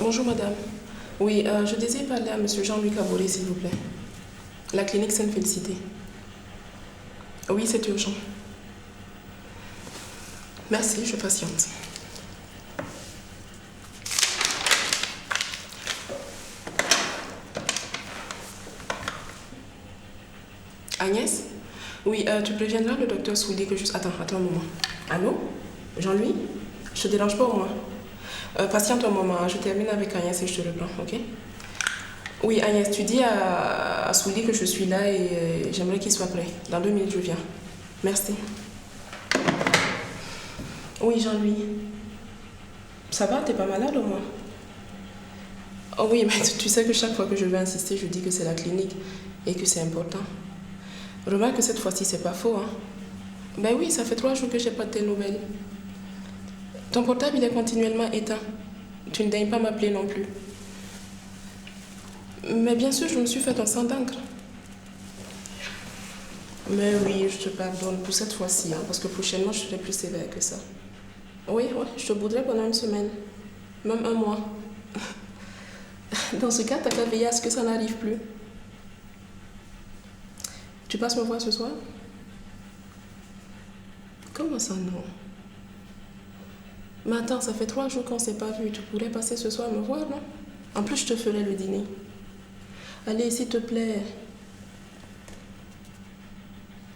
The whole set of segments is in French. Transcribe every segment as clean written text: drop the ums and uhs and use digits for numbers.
Bonjour madame. Oui, je désire parler à monsieur Jean-Louis Caboret, s'il vous plaît. La clinique Sainte-Félicité. Oui, c'est urgent. Merci, je patiente. Agnès? Oui, tu préviendras le docteur Souli que juste... Attends un moment. Allô? Jean-Louis? Je te dérange pas au moins? Patiente un moment, je termine avec Agnès et je te reprends, ok? Oui, Agnès, tu dis à Souli que je suis là et j'aimerais qu'il soit prêt. Dans 2 minutes, je viens. Merci. Oui, Jean-Louis. Ça va, t'es pas malade au moins? Oh oui, mais tu sais que chaque fois que je vais insister, je dis que c'est la clinique et que c'est important. Remarque que cette fois-ci, c'est pas faux, hein? Ben oui, ça fait 3 jours que j'ai pas de tes nouvelles. Ton portable, il est continuellement éteint. Tu ne daignes pas m'appeler non plus. Mais bien sûr, je me suis fait un sang d'encre. Mais oui, je te pardonne pour cette fois-ci, hein, parce que prochainement, je serai plus sévère que ça. Oui, je te bouderai pendant 1 semaine. Même 1 mois. Dans ce cas, t'as qu'à veiller à ce que ça n'arrive plus. Tu passes me voir ce soir? Comment ça, non? Mais attends, ça fait 3 jours qu'on ne s'est pas vu. Tu pourrais passer ce soir me voir, non? En plus, je te ferai le dîner. Allez, s'il te plaît.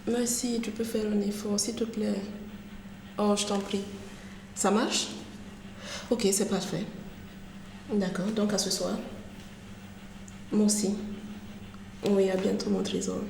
Merci, tu peux faire un effort, s'il te plaît. Oh, je t'en prie. Ça marche? Ok, c'est parfait. D'accord, donc à ce soir. Moi aussi. Oui, à bientôt, mon trésor.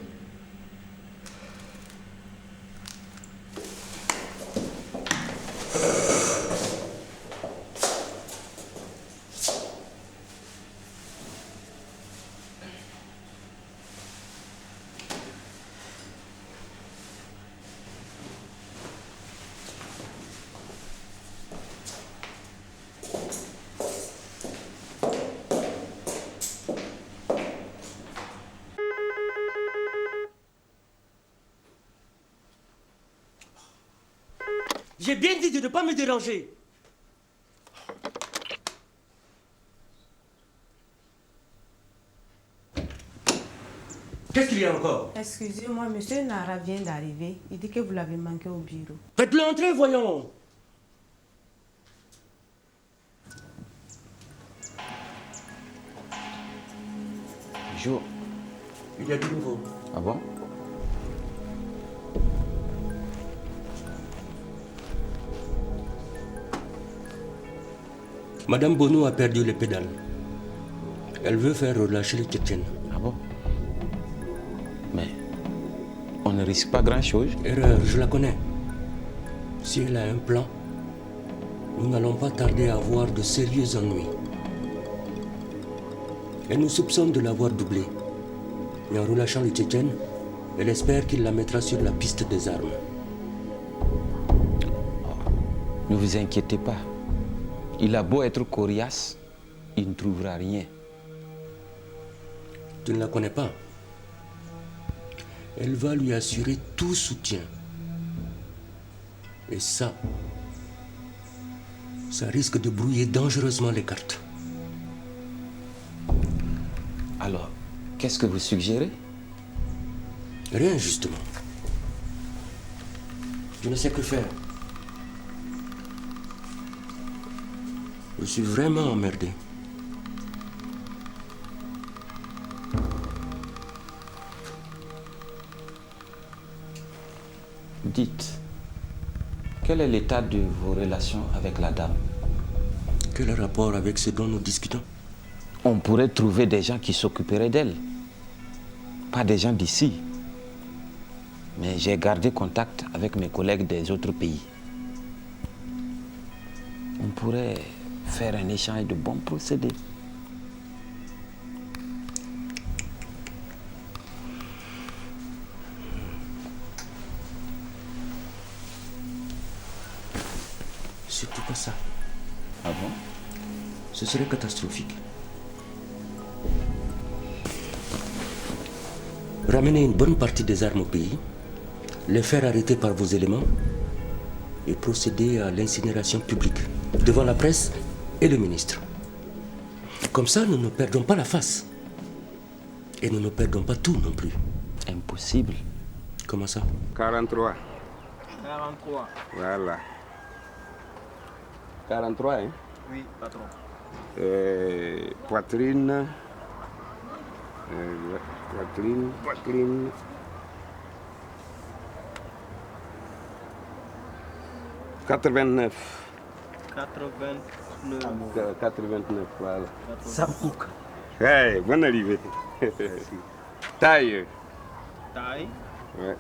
J'ai bien dit de ne pas me déranger. Qu'est-ce qu'il y a encore? Excusez-moi, monsieur Nara vient d'arriver. Il dit que vous l'avez manqué au bureau. Faites-le entrer, voyons. Bonjour. Il y a du nouveau. Ah bon? Madame Bono a perdu les pédales. Elle veut faire relâcher les Tchétchènes. Ah bon? Mais on ne risque pas grand-chose. Erreur, je la connais. Si elle a un plan, nous n'allons pas tarder à avoir de sérieux ennuis. Elle nous soupçonne de l'avoir doublée. Mais en relâchant les Tchétchènes, elle espère qu'il la mettra sur la piste des armes. Ne vous inquiétez pas. Il a beau être coriace, il ne trouvera rien. Tu ne la connais pas. Elle va lui assurer tout soutien. Et ça risque de brouiller dangereusement les cartes. Alors, qu'est-ce que vous suggérez? Rien, justement. Je ne sais que faire. Je suis vraiment emmerdé. Dites, quel est l'état de vos relations avec la dame? Quel rapport avec ce dont nous discutons? On pourrait trouver des gens qui s'occuperaient d'elle. Pas des gens d'ici. Mais j'ai gardé contact avec mes collègues des autres pays. On pourrait faire un échange de bons procédés. Surtout pas ça. Ah bon? Ce serait catastrophique. Ramener une bonne partie des armes au pays, les faire arrêter par vos éléments et procéder à l'incinération publique devant la presse et le ministre. Comme ça, nous ne perdons pas la face. Et nous ne perdons pas tout non plus. Impossible. Comment ça? 43. 43. Voilà. 43, hein? Oui, patron. Poitrine. Poitrine. 89. 89, voilà. Samouk. Hey, bonne arrivée. Taille. Taille. Ouais.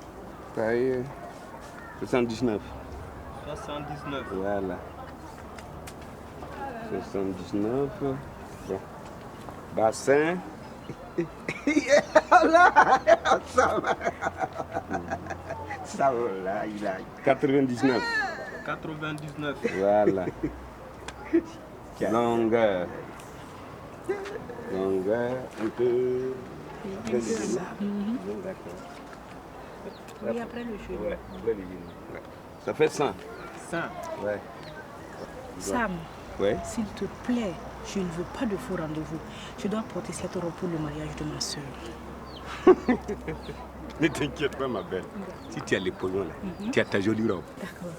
Taille. 79. 79. Voilà. 79. Bon. Bassin. Ça va là, il a 99. 99. Voilà. Longueur. Longueur, un peu. D'accord. Oui, après le jeu. Ouais, après les genoux. Ouais. Ça fait 100. 100. Ouais. Sam, Ouais. s'il te plaît, je ne veux pas de faux rendez-vous. Je dois porter cette robe pour le mariage de ma soeur. Ne t'inquiète pas, ma belle. Si tu as les pognons là, tu as ta jolie robe. D'accord.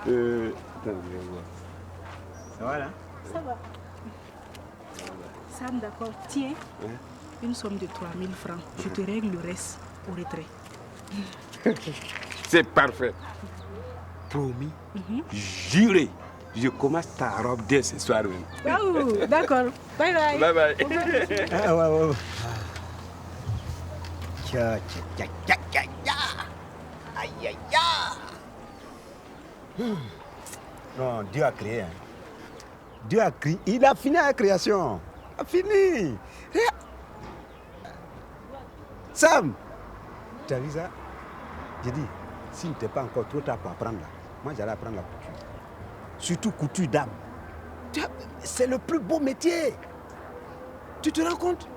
Attends, je vais voir. Ça va là? Ça va. Sam, d'accord. Tiens, une somme de 3000 francs. Je te règle le reste au retrait. C'est parfait. Promis, juré. Je commence ta robe dès ce soir même. Oh, d'accord. Bye bye. Bye bye. Ah ouais, ouais, ouais. Aïe, aïe, aïe. Non, Dieu a créé. Hein. Dieu a créé. Il a fini la création. Il a fini. Sam, tu as vu ça? J'ai dit, s'il n'était pas encore trop tard pour apprendre là, moi j'allais apprendre la couture. Surtout couture d'âme. C'est le plus beau métier. Tu te rends compte?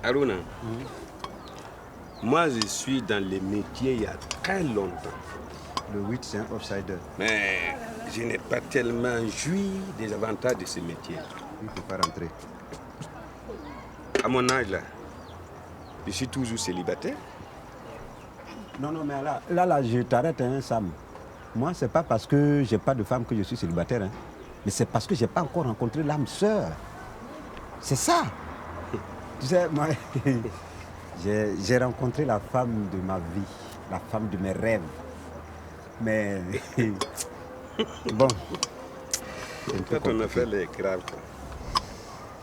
Aruna, moi je suis dans les métiers il y a très longtemps. Le 8, c'est un offsider. Mais je n'ai pas tellement joui des avantages de ce métier. Il ne peut pas rentrer. À mon âge là, je suis toujours célibataire. Non, mais là, je t'arrête, hein, Sam. Moi, c'est pas parce que j'ai pas de femme que je suis célibataire, hein. Mais c'est parce que j'ai pas encore rencontré l'âme sœur. C'est ça. Tu sais, moi, j'ai rencontré la femme de ma vie, la femme de mes rêves. Mais bon. Quand on a fait les graves,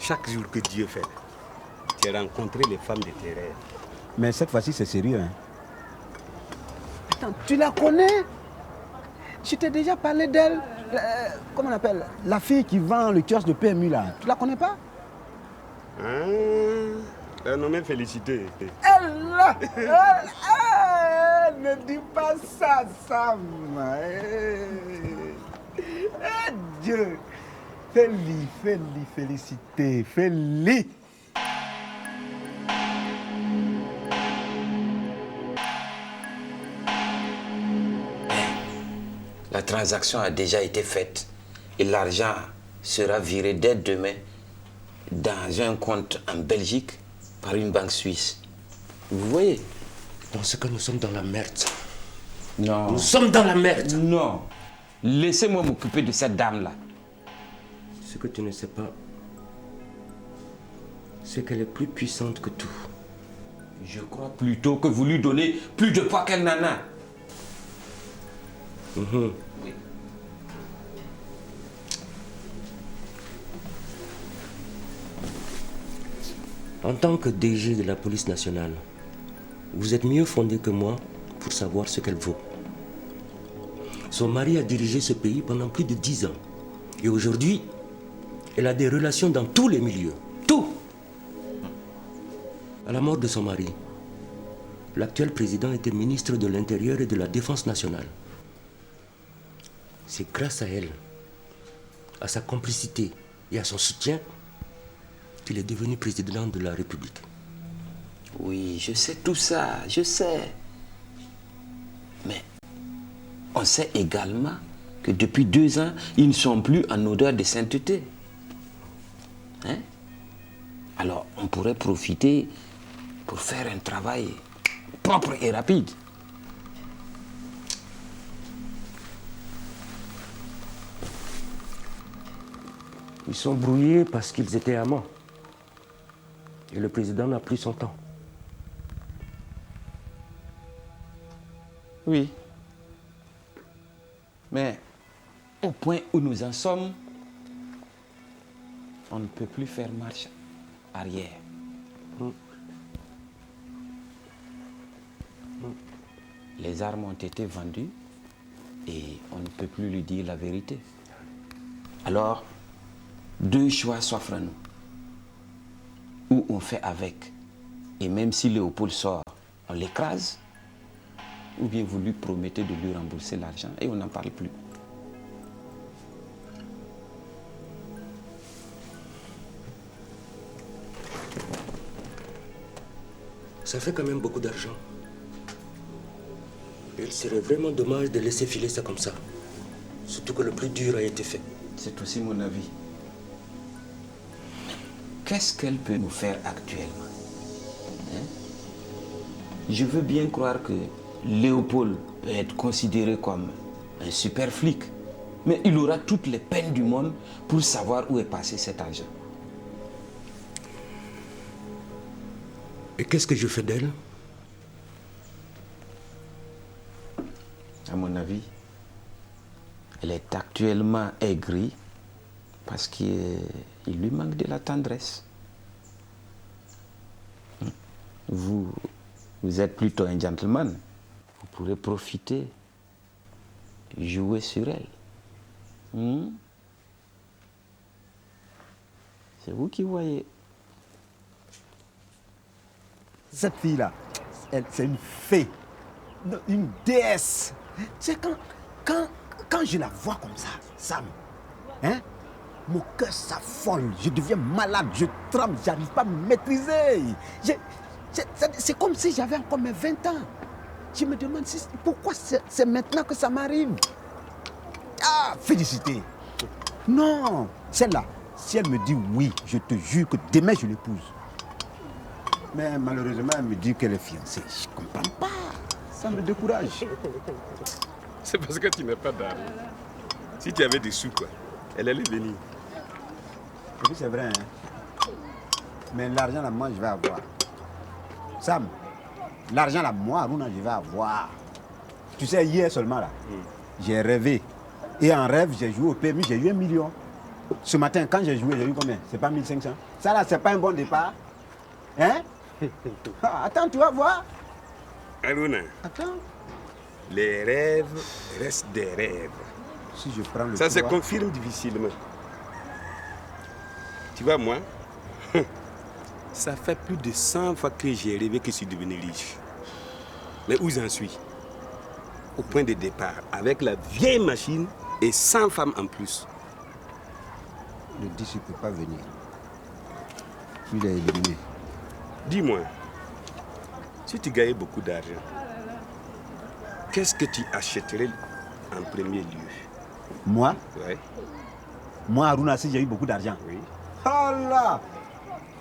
chaque jour que Dieu fait, tu as rencontré les femmes de tes rêves. Mais cette fois-ci, c'est sérieux, hein. Attends, tu la connais? Je t'ai déjà parlé d'elle. Comment on appelle? La fille qui vend le kiosque de PMU, là. Tu la connais pas? Un nommé Félicité. Elle là! Ne dis pas ça, Sam! Dieu! Félicité, Féli! La transaction a déjà été faite et l'argent sera viré dès demain dans un compte en Belgique par une banque suisse. Vous voyez? Dans ce cas, nous sommes dans la merde. Non. Nous sommes dans la merde. Non. Laissez-moi m'occuper de cette dame-là. Ce que tu ne sais pas, c'est qu'elle est plus puissante que tout. Je crois plutôt que vous lui donnez plus de poids qu'elle n'en a. Oui. En tant que DG de la police nationale, vous êtes mieux fondé que moi pour savoir ce qu'elle vaut. Son mari a dirigé ce pays pendant plus de 10 ans. Et aujourd'hui, elle a des relations dans tous les milieux. Tout! À la mort de son mari, l'actuel président était ministre de l'Intérieur et de la Défense nationale. C'est grâce à elle, à sa complicité et à son soutien qu'il est devenu président de la République. Oui, je sais tout ça, je sais. Mais on on sait également que depuis 2 ans, ils ne sont plus en odeur de sainteté. Hein? Alors, on pourrait profiter pour faire un travail propre et rapide. Ils sont brouillés parce qu'ils étaient amants. Et le président n'a plus son temps. Oui. Mais au point où nous en sommes, on ne peut plus faire marche arrière. Les armes ont été vendues et on ne peut plus lui dire la vérité. Alors, 2 choix s'offrent à nous. Ou on fait avec, et même si Léopold sort, on l'écrase, ou bien vous lui promettez de lui rembourser l'argent et on n'en parle plus. Ça fait quand même beaucoup d'argent. Il serait vraiment dommage de laisser filer ça comme ça. Surtout que le plus dur a été fait. C'est aussi mon avis. Qu'est-ce qu'elle peut nous faire actuellement? Hein? Je veux bien croire que Léopold peut être considéré comme un super flic, mais il aura toutes les peines du monde pour savoir où est passé cet argent. Et qu'est-ce que je fais d'elle? À mon avis, elle est actuellement aigrie parce qu'il lui manque de la tendresse. Vous êtes plutôt un gentleman. Vous pourrez profiter, jouer sur elle. C'est vous qui voyez. Cette fille-là, c'est une fée, une déesse. C'est quand je la vois comme ça, Sam, hein, mon cœur s'affole, je deviens malade, je tremble, j'arrive pas à me maîtriser. C'est comme si j'avais encore mes 20 ans. Je me demande pourquoi c'est maintenant que ça m'arrive. Ah, félicité. Non, celle-là, si elle me dit oui, je te jure que demain je l'épouse. Mais malheureusement, elle me dit qu'elle est fiancée. Je ne comprends pas. Ça me décourage. C'est parce que tu n'as pas d'argent. Si tu avais des sous, quoi, elle allait venir. Et puis c'est vrai, hein. Mais l'argent, là, moi, je vais avoir. Sam, l'argent, là, moi, Aruna, je vais avoir. Tu sais, hier seulement, là, j'ai rêvé. Et en rêve, j'ai joué au PMU, j'ai eu 1 million. Ce matin, quand j'ai joué, j'ai eu combien? C'est pas 1500. Ça, là, c'est pas un bon départ. Hein? Attends, tu vas voir. Aruna, Attends. les rêves restent des rêves. Si je prends le Ça se pouvoir... confirme difficilement. Tu vois, moi, ça fait plus de 100 fois que j'ai rêvé que je suis devenu riche. Mais où j'en suis? Au point de départ, avec la vieille machine et 100 femmes en plus. Le 10, il ne peut pas venir. Il est éliminé. Dis-moi, si tu gagnais beaucoup d'argent, qu'est-ce que tu achèterais en premier lieu? Moi? Ouais. Moi, Aruna, si j'ai eu beaucoup d'argent. Oui. Oh là!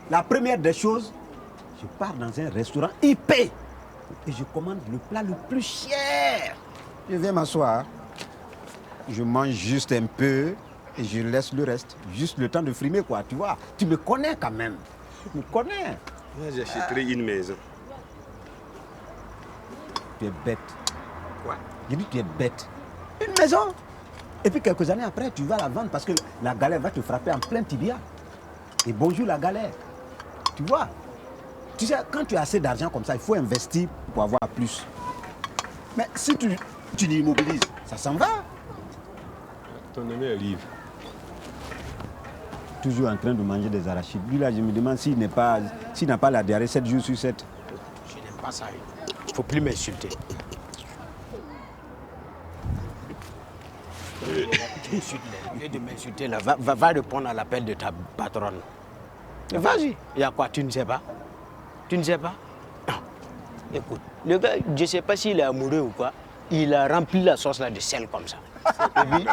La première des choses, je pars dans un restaurant IP et je commande le plat le plus cher. Je viens m'asseoir. Je mange juste un peu et je laisse le reste. Juste le temps de frimer, quoi, tu vois. Tu me connais quand même. Tu me connais. Moi, j'achèterais une maison. Tu es bête. Quoi? J'ai dit tu es bête. Une maison. Et puis quelques années après, tu vas la vendre parce que la galère va te frapper en plein tibia. Et bonjour la galère. Tu vois? Tu sais, quand tu as assez d'argent comme ça, il faut investir pour avoir plus. Mais si tu l'immobilises, ça s'en va. Ton ami arrive. Toujours en train de manger des arachides. Lui là, je me demande s'il n'a pas la diarrhée 7 jours sur 7. Je n'aime pas ça. Il ne faut plus m'insulter. Tu viens de m'insulter là. Va répondre à l'appel de ta patronne. Vas-y. Il y a quoi? Tu ne sais pas? Tu ne sais pas? Non. Écoute, le gars, je ne sais pas s'il est amoureux ou quoi. il a rempli la sauce là de sel comme ça. Et puis...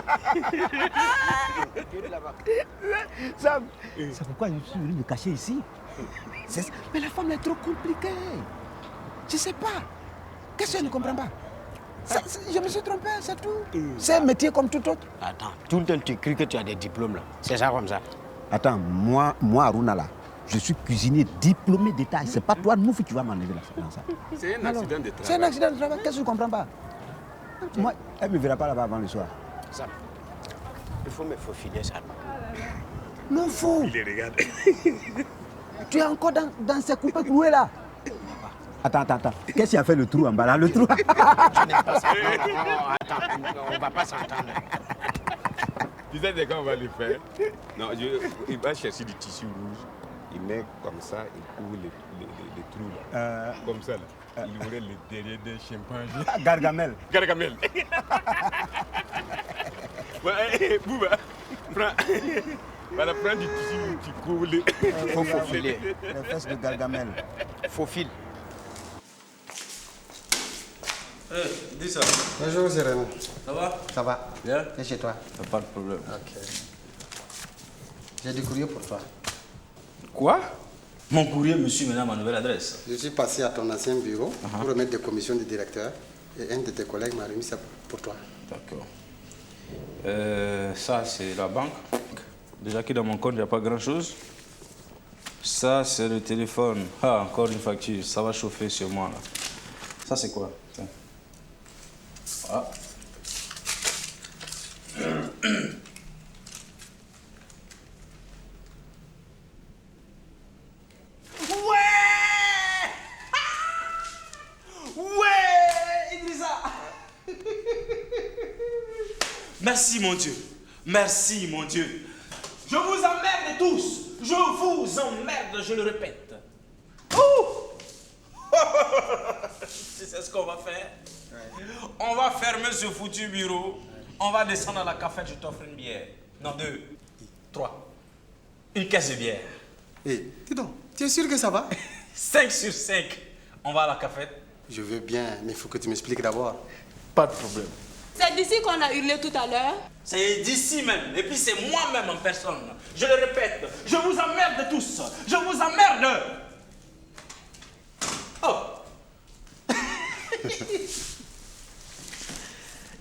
Sam, c'est pourquoi je suis venu me cacher ici. Mais la femme est trop compliquée. Je sais pas. Qu'est-ce que je ne comprends pas? Je me suis trompé, c'est tout. C'est un métier comme tout autre. Attends, tout le temps tu cries que tu as des diplômes là. C'est ça comme ça. Attends, moi Aruna là, je suis cuisinier diplômé d'État. C'est pas toi, Moufi, tu vas m'enlever dans ça. C'est un accident de travail. C'est un accident de travail, qu'est-ce que tu ne comprends pas? Moi, elle ne me verra pas là-bas avant le soir. Ça, il faut me faufiler ça. Non, faux. Il les regarde. Tu es encore dans ces coupes clouées là. Attends. Qu'est-ce qui a fait le trou en bas là? Le trou. Tu n'es pas ça. Non, attends, on ne va pas s'entendre. Tu sais de quoi on va le faire? Non, il va chercher du tissu rouge. Il met comme ça, il couvre les trous là. Comme ça là. Il aurait le derrière des chimpanzés. Gargamel. Gargamel. Bouba, prends du tissu, tu couvres les... Faut faufiler. Les fesses de Gargamel. Faufile. Dis ça. Bonjour Jérémy. Ça va? Ça va? Bien? Et chez toi? Pas de problème. Ok. J'ai du courrier pour toi. Quoi? Mon courrier me suit maintenant à ma nouvelle adresse. Je suis passé à ton ancien bureau pour remettre des commissions du directeur et un de tes collègues m'a remis ça pour toi. D'accord. Ça, c'est la banque. Déjà que dans mon compte, il n'y a pas grand-chose. Ça, c'est le téléphone. Ah, encore une facture. Ça va chauffer sur moi, là. Ça, c'est quoi? Tiens. Ah. Merci mon Dieu. Merci mon Dieu. Je vous emmerde tous. Je vous emmerde, je le répète. Tu sais ce qu'on va faire? On va fermer ce foutu bureau. On va descendre à la cafette, je t'offre une bière. Non, 2, 3. Une caisse de bière. Hé, dis donc, tu es sûr que ça va? 5 sur 5. On va à la cafette. Je veux bien, mais il faut que tu m'expliques d'abord. Pas de problème. C'est d'ici qu'on a hurlé tout à l'heure. C'est d'ici même. Et puis c'est moi-même en personne. Je le répète. Je vous emmerde tous. Je vous emmerde. Oh.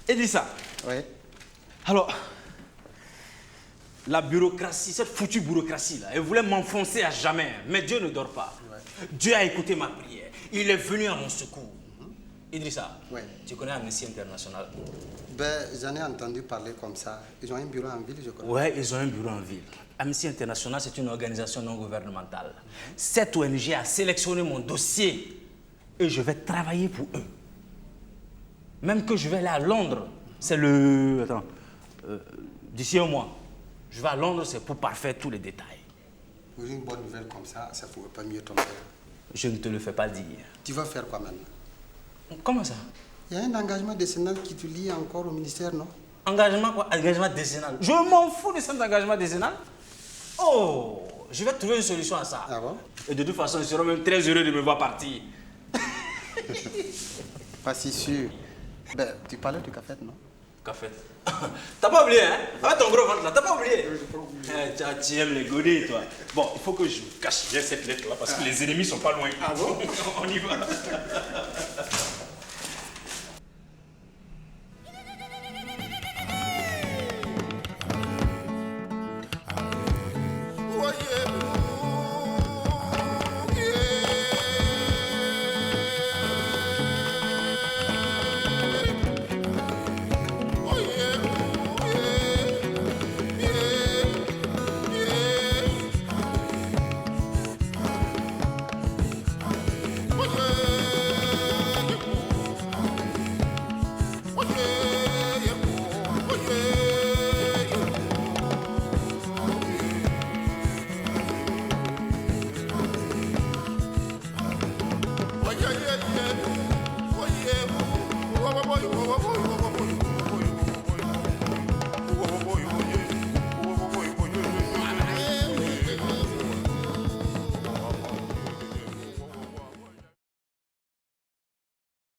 Elisa. Oui. Alors, la bureaucratie, cette foutue bureaucratie là, elle voulait m'enfoncer à jamais. Mais Dieu ne dort pas. Ouais. Dieu a écouté ma prière. Il est venu à mon secours. Idrissa, tu connais Amnesty International? Ben, j'en ai entendu parler comme ça. Ils ont un bureau en ville, je crois. Oui, ils ont un bureau en ville. Amnesty International, c'est une organisation non gouvernementale. Cette ONG a sélectionné mon dossier et je vais travailler pour eux. Même que je vais aller à Londres. C'est le... Attends. D'ici un mois. Je vais à Londres, c'est pour parfaire tous les détails. Pour une bonne nouvelle comme ça ne pourrait pas mieux tomber. Je ne te le fais pas dire. Tu vas faire quoi maintenant? Comment ça? Il y a un engagement décennal qui te lie encore au ministère, non? Engagement quoi? Engagement décennal. Je m'en fous de cet engagement décennal. Oh, je vais trouver une solution à ça. Ah bon? Et de toute façon, ils seront même très heureux de me voir partir. Pas si sûr. Ben, tu parlais de café, non? Café. T'as pas oublié, hein? Avec ton gros ventre là, t'as pas oublié? Tu aimes les godets, toi. Bon, il faut que je cache bien cette lettre là parce que les ennemis sont pas loin. Ah bon? On y va. Whoa, whoa, whoa, whoa, whoa.